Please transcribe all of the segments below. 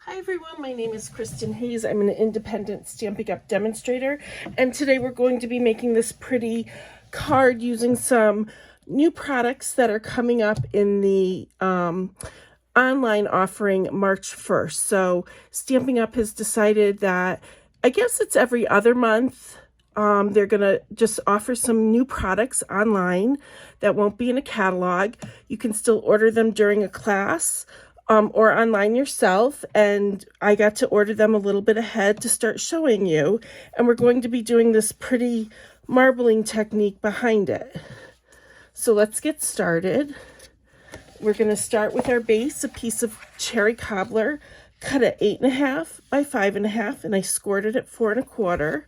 Hi everyone, my name is Kristin Hayes. I'm an independent Stampin' Up demonstrator, and today we're going to be making this pretty card using some new products that are coming up in the online offering March 1st. So Stampin' Up has decided that, I guess it's every other month, they're going to just offer some new products online that won't be in a catalog. You can still order them during a class or online yourself, and I got to order them a little bit ahead to start showing you, and we're going to be doing this pretty marbling technique behind it. So let's get started. We're going to start with our base, a piece of cherry cobbler cut at 8.5 by 5.5, and I scored it at 4 1/4.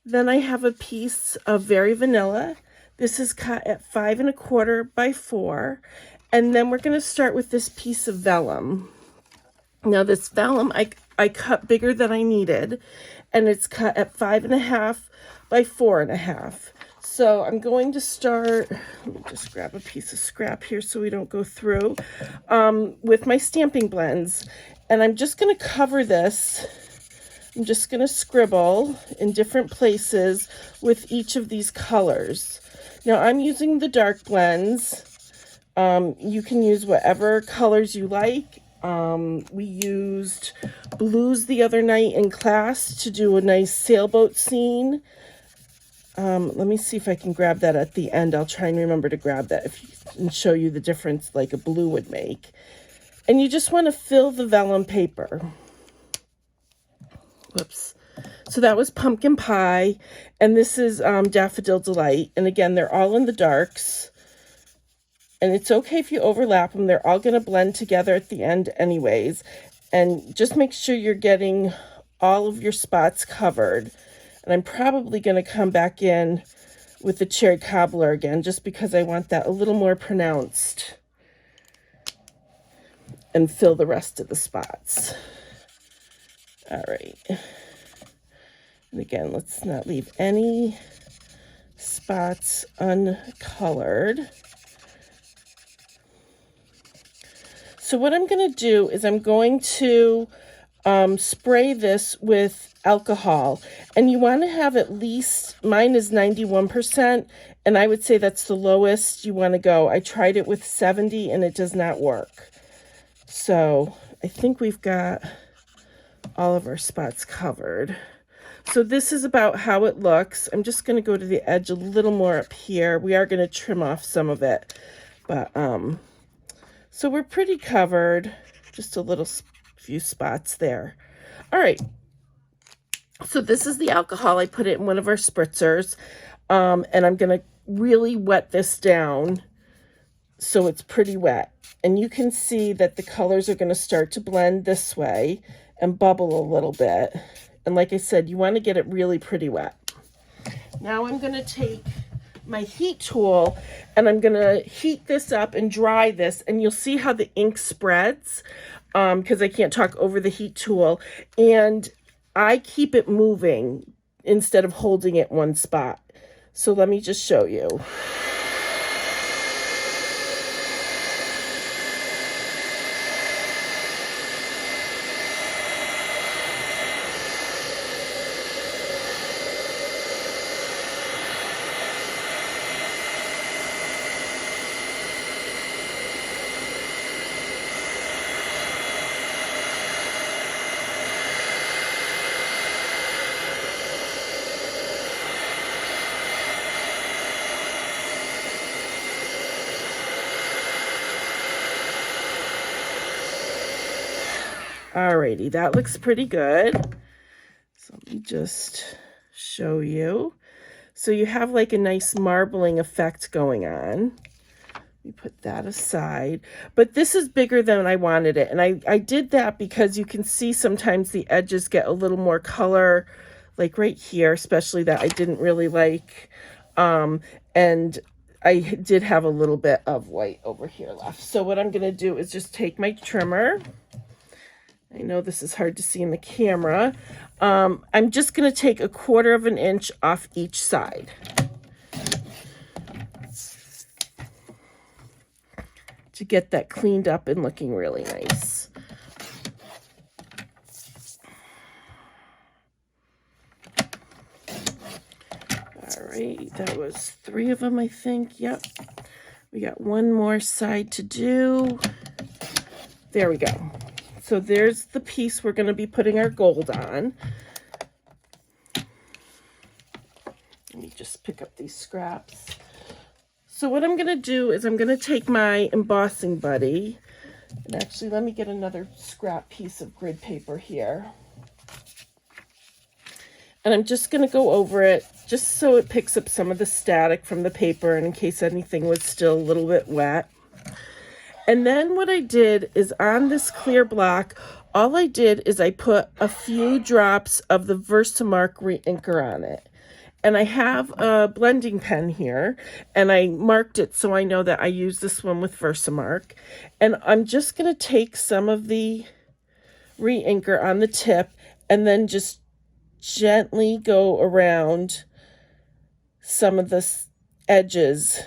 Then I have a piece of Very Vanilla. This is cut at 5 1/4 by 4. And then we're going to start with this piece of vellum. Now this vellum I cut bigger than I needed, and it's cut at 5.5 by 4.5. So I'm going to start, let me just grab a piece of scrap here so we don't go through, with my stamping blends. And I'm just going to cover this. I'm just going to scribble in different places with each of these colors. Now I'm using the dark blends. You can use whatever colors you like. We used blues the other night in class to do a nice sailboat scene. Let me see if I can grab that at the end. I'll try and remember to grab that and show you the difference like a blue would make. And you just want to fill the vellum paper. Whoops. So that was Pumpkin Pie, and this is Daffodil Delight. And again, they're all in the darks. And it's okay if you overlap them. They're all going to blend together at the end anyways. And just make sure you're getting all of your spots covered. And I'm probably going to come back in with the cherry cobbler again, just because I want that a little more pronounced. And fill the rest of the spots. All right. And again, let's not leave any spots uncolored. So what I'm going to do is I'm going to spray this with alcohol. And you want to have at least, mine is 91%, and I would say that's the lowest you want to go. I tried it with 70 and it does not work. So I think we've got all of our spots covered. So this is about how it looks. I'm just going to go to the edge a little more up here. We are going to trim off some of it, but so we're pretty covered, just a little few spots there. All right, so this is the alcohol. I put it in one of our spritzers, and I'm going to really wet this down so it's pretty wet. And you can see that the colors are going to start to blend this way and bubble a little bit. And like I said, you want to get it really pretty wet. Now I'm going to take my heat tool and I'm going to heat this up and dry this, and you'll see how the ink spreads because I can't talk over the heat tool, and I keep it moving instead of holding it one spot. So let me just show you. Alrighty, that looks pretty good. So let me just show you. So you have like a nice marbling effect going on. Let me put that aside. But this is bigger than I wanted it. And I did that because you can see sometimes the edges get a little more color, like right here, especially that I didn't really like. And I did have a little bit of white over here left. So what I'm going to do is just take my trimmer. I know this is hard to see in the camera. I'm just going to take 1/4 inch off each side. To get that cleaned up and looking really nice. right, that was 3 of them, I think. Yep. We got one more side to do. There we go. So there's the piece we're going to be putting our gold on. Let me just pick up these scraps. So what I'm going to do is I'm going to take my embossing buddy, and actually let me get another scrap piece of grid paper here. And I'm just going to go over it just so it picks up some of the static from the paper and in case anything was still a little bit wet. And then what I did is on this clear block, all I did is I put a few drops of the Versamark re-inker on it. And I have a blending pen here, and I marked it so I know that I use this one with Versamark. And I'm just going to take some of the re-inker on the tip and then just gently go around some of the edges.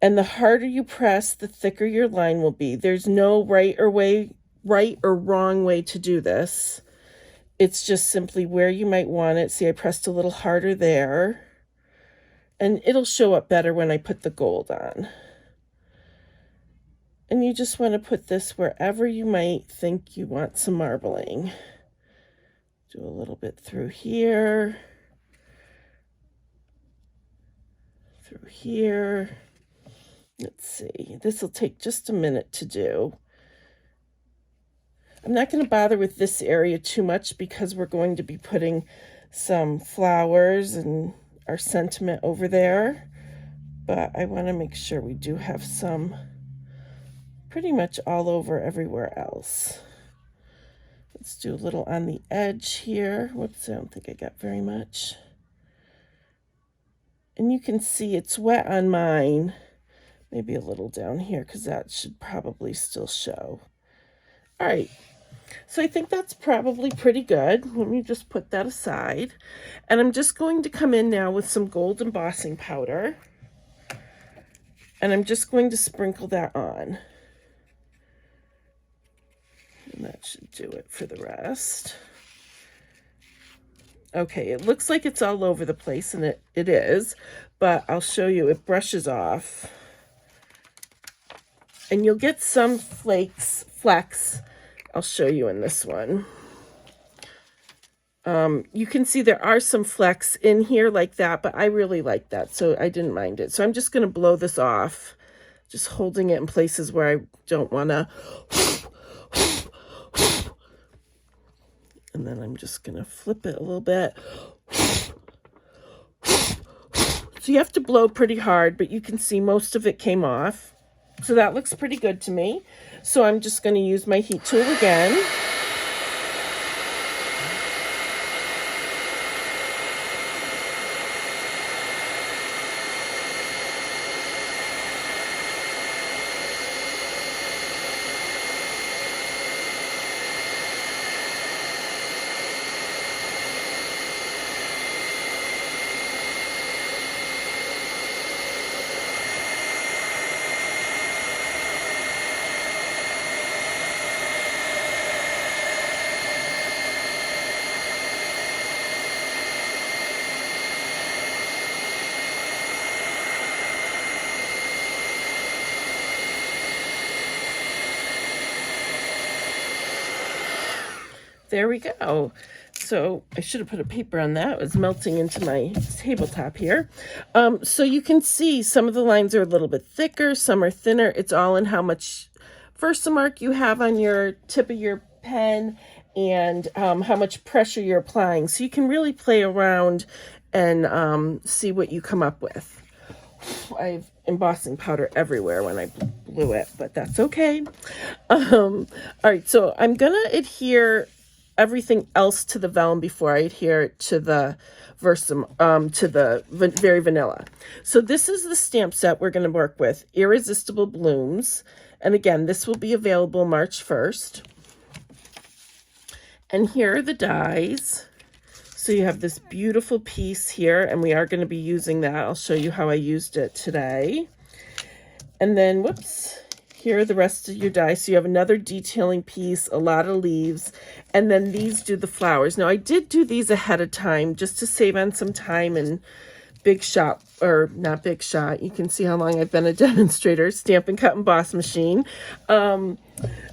And the harder you press, the thicker your line will be. There's no right or wrong way to do this. It's just simply where you might want it. See, I pressed a little harder there. And it'll show up better when I put the gold on. And you just want to put this wherever you might think you want some marbling. Do a little bit through here. Through here. Let's see. This will take just a minute to do. I'm not going to bother with this area too much because we're going to be putting some flowers and our sentiment over there. But I want to make sure we do have some pretty much all over everywhere else. Let's do a little on the edge here. Whoops, I don't think I got very much. And you can see it's wet on mine. Maybe a little down here because that should probably still show. All right. So I think that's probably pretty good. Let me just put that aside. And I'm just going to come in now with some gold embossing powder. And I'm just going to sprinkle that on. And that should do it for the rest. Okay, it looks like it's all over the place, and it is, but I'll show you, it brushes off. And you'll get some flecks. I'll show you in this one. You can see there are some flecks in here like that, but I really like that, so I didn't mind it. So I'm just going to blow this off, just holding it in places where I don't want to. And then I'm just going to flip it a little bit. So you have to blow pretty hard, but you can see most of it came off. So that looks pretty good to me. So I'm just going to use my heat tool again. There we go. So I should have put a paper on that. It was melting into my tabletop here. So you can see some of the lines are a little bit thicker, some are thinner. It's all in how much Versamark you have on your tip of your pen and how much pressure you're applying. So you can really play around and see what you come up with. I have embossing powder everywhere when I blew it, but that's okay. All right, so I'm going to adhere everything else to the vellum before I adhere it to the Very Vanilla. So this is the stamp set we're going to work with, Irresistible Blooms. And again, this will be available March 1st. And here are the dies. So you have this beautiful piece here, and we are going to be using that. I'll show you how I used it today. And then, whoops, here are the rest of your die. So you have another detailing piece, a lot of leaves, and then these do the flowers. Now I did do these ahead of time just to save on some time and Big Shot, or not Big Shot. You can see how long I've been a demonstrator, Stampin' Cut and Boss machine.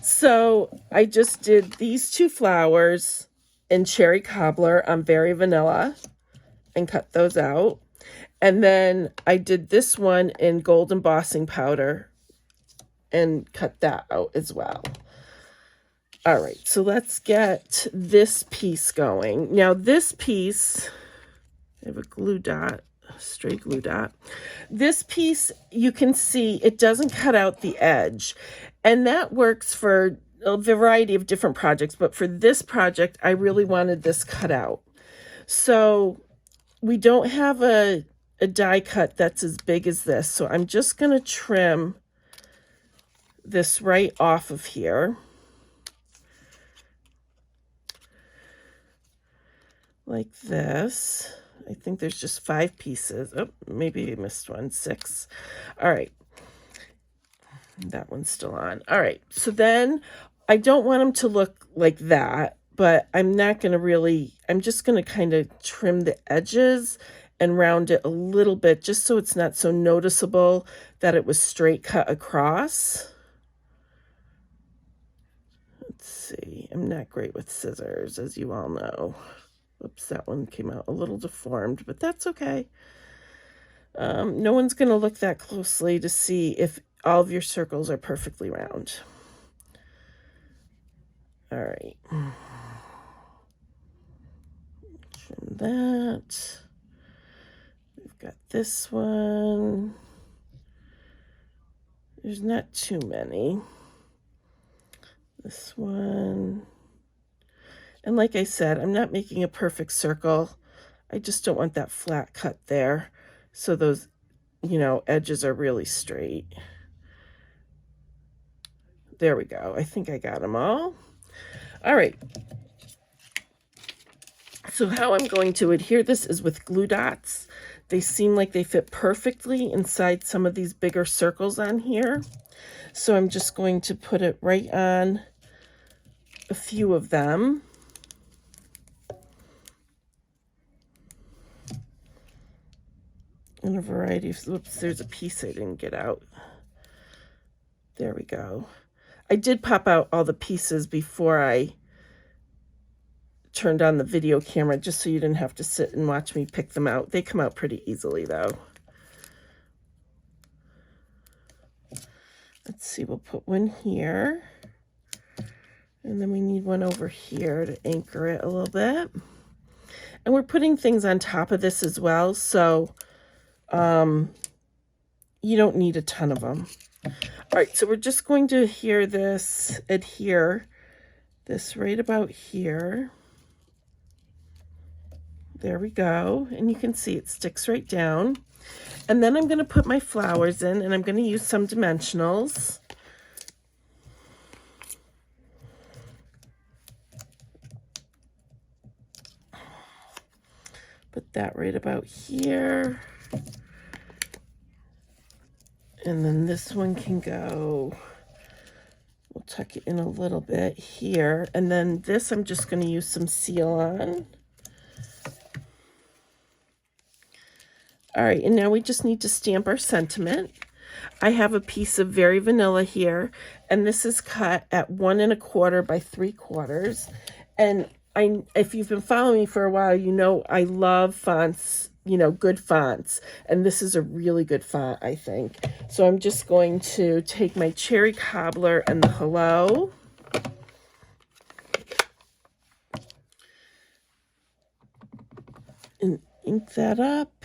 So I just did these two flowers in cherry cobbler on Very Vanilla and cut those out. And then I did this one in gold embossing powder and cut that out as well. All right, so let's get this piece going. Now this piece, I have a glue dot, a stray glue dot. This piece, you can see it doesn't cut out the edge. And that works for a variety of different projects, but for this project, I really wanted this cut out. So we don't have a die cut that's as big as this, so I'm just going to trim this right off of here like this. I think there's just 5 pieces. Oh, maybe I missed one. 6. All right, that one's still on. All right, so then I don't want them to look like that, but I'm not going to really, I'm just going to kind of trim the edges and round it a little bit just so it's not so noticeable that it was straight cut across. Let's see, I'm not great with scissors, as you all know. Oops, that one came out a little deformed, but that's okay. No one's going to look that closely to see if all of your circles are perfectly round. All right. Trim that. We've got this one. There's not too many. This one. And like I said, I'm not making a perfect circle. I just don't want that flat cut there. So those, you know, edges are really straight. There we go. I think I got them all. All right. So how I'm going to adhere this is with glue dots. They seem like they fit perfectly inside some of these bigger circles on here. So I'm just going to put it right on a few of them. In a variety of, whoops, there's a piece I didn't get out. There we go. I did pop out all the pieces before I turned on the video camera, just so you didn't have to sit and watch me pick them out. They come out pretty easily though. Let's see, we'll put one here. And then we need one over here to anchor it a little bit. And we're putting things on top of this as well, so you don't need a ton of them. All right, so we're just going to adhere this right about here. There we go. And you can see it sticks right down. And then I'm going to put my flowers in, and I'm going to use some dimensionals. Put that right about here. And then this one can go, we'll tuck it in a little bit here. And then this I'm just going to use some seal on. All right, and now we just need to stamp our sentiment. I have a piece of Very Vanilla here, and this is cut at 1 1/4 by 3/4. And if you've been following me for a while, you know I love fonts, you know, good fonts. And this is a really good font, I think. So I'm just going to take my cherry cobbler and the hello. And ink that up.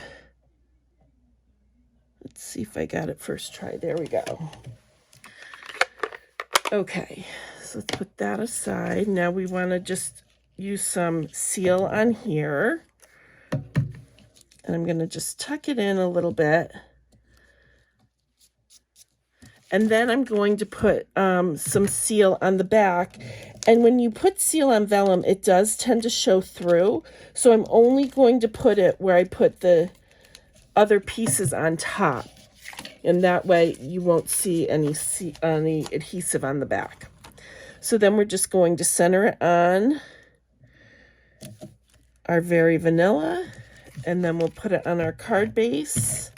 Let's see if I got it first try. There we go. Okay, so let's put that aside. Now we want to just use some seal on here. And I'm going to just tuck it in a little bit. And then I'm going to put some seal on the back. And when you put seal on vellum, it does tend to show through. So I'm only going to put it where I put the other pieces on top. and that way you won't see any adhesive on the back. So then we're just going to center it on our Very Vanilla, and then we'll put it on our card base.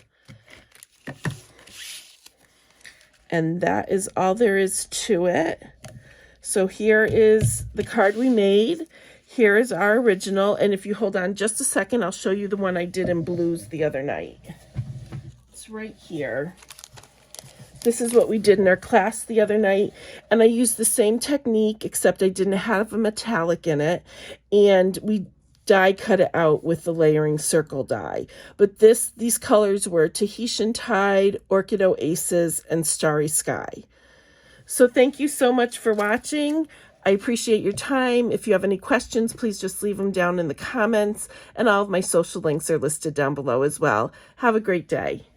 And that is all there is to it. So here is the card we made. Here is our original. And if you hold on just a second, I'll show you the one I did in blues the other night. It's right here. This is what we did in our class the other night. And I used the same technique, except I didn't have a metallic in it. And we die cut it out with the layering circle die. But these colors were Tahitian Tide, Orchid Oasis, and Starry Sky. So thank you so much for watching. I appreciate your time. If you have any questions, please just leave them down in the comments, and all of my social links are listed down below as well. Have a great day.